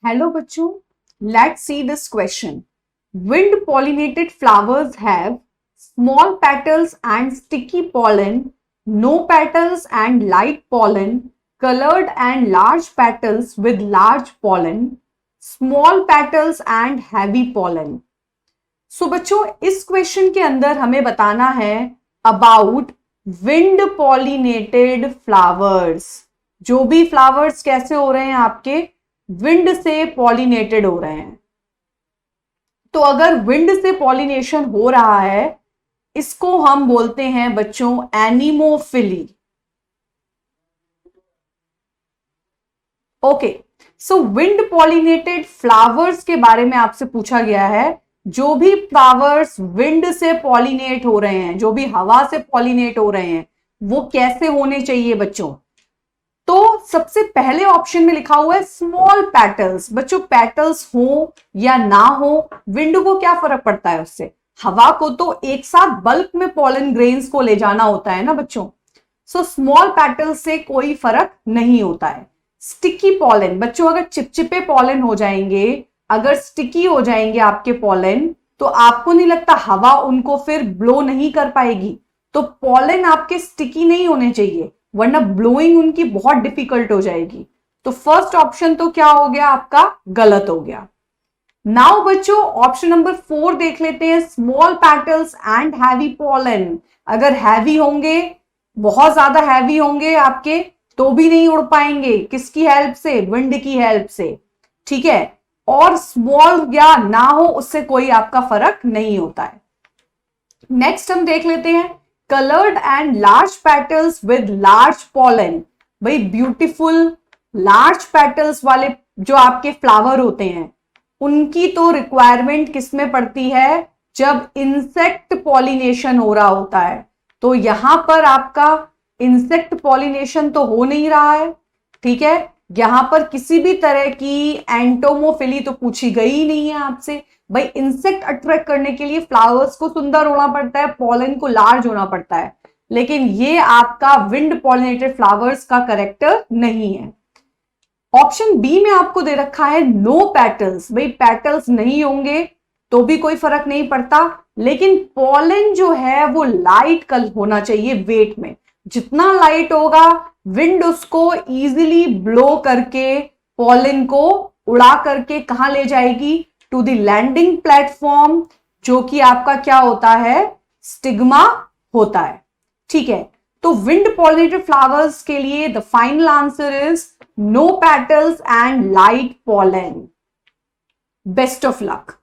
Hello बच्चों, let's see this question. Wind pollinated flowers have small petals and sticky pollen, no petals and light pollen, colored and large petals with large pollen, small petals and heavy pollen. सो बच्चों, इस question के अंदर हमें बताना है about wind pollinated flowers. जो भी flowers कैसे हो रहे हैं आपके, विंड से पॉलिनेटेड हो रहे हैं. तो अगर विंड से पॉलिनेशन हो रहा है, इसको हम बोलते हैं बच्चों एनिमोफिली. ओके, सो विंड पॉलिनेटेड फ्लावर्स के बारे में आपसे पूछा गया है. जो भी फ्लावर्स विंड से पॉलिनेट हो रहे हैं, जो भी हवा से पॉलिनेट हो रहे हैं, वो कैसे होने चाहिए बच्चों? तो सबसे पहले ऑप्शन में लिखा हुआ है स्मॉल पेटल्स. बच्चों, पेटल्स हो या ना हो, विंड को क्या फर्क पड़ता है उससे? हवा को तो एक साथ बल्क में पॉलन ग्रेन्स को ले जाना होता है ना बच्चों. सो स्मॉल पेटल्स से कोई फर्क नहीं होता है. स्टिकी पॉलन, बच्चों अगर चिपचिपे पॉलन हो जाएंगे, अगर स्टिकी हो जाएंगे आपके पॉलन, तो आपको नहीं लगता हवा उनको फिर ब्लो नहीं कर पाएगी? तो पॉलन आपके स्टिकी नहीं होने चाहिए, वरना ब्लोइंग उनकी बहुत डिफिकल्ट हो जाएगी. तो फर्स्ट ऑप्शन तो क्या हो गया आपका? गलत हो गया. नाउ बच्चों, ऑप्शन नंबर 4 देख लेते हैं. Small petals and heavy pollen. अगर हैवी होंगे, बहुत ज्यादा हैवी होंगे आपके, तो भी नहीं उड़ पाएंगे. किसकी हेल्प से? विंड की हेल्प से. ठीक है. और स्मॉल या ना हो, उससे कोई आपका फर्क नहीं होता है. नेक्स्ट हम देख लेते हैं colored and large petals with large pollen. भाई ब्यूटीफुल लार्ज पेटल्स वाले जो आपके फ्लावर होते हैं, उनकी तो रिक्वायरमेंट किसमें पड़ती है? जब इंसेक्ट पॉलिनेशन हो रहा होता है. तो यहां पर आपका इंसेक्ट पॉलिनेशन तो हो नहीं रहा है. ठीक है, यहां पर किसी भी तरह की एंटोमोफिली तो पूछी गई ही नहीं है आपसे. भाई इंसेक्ट अट्रैक्ट करने के लिए फ्लावर्स को सुंदर होना पड़ता है, पॉलन को लार्ज होना पड़ता है, लेकिन ये आपका विंड पॉलिनेटेड फ्लावर्स का करेक्टर नहीं है. ऑप्शन बी में आपको दे रखा है नो पेटल्स. भाई पेटल्स नहीं होंगे तो भी कोई फर्क नहीं पड़ता, लेकिन पॉलन जो है वो लाइट कल होना चाहिए वेट में. जितना लाइट होगा, विंड उसको इजीली ब्लो करके पॉलन को उड़ा करके कहां ले जाएगी? टू द लैंडिंग प्लेटफॉर्म, जो कि आपका क्या होता है? स्टिग्मा होता है. ठीक है. तो विंड पॉलिनेटेड फ्लावर्स के लिए the final answer is no petals and light pollen. Best of luck.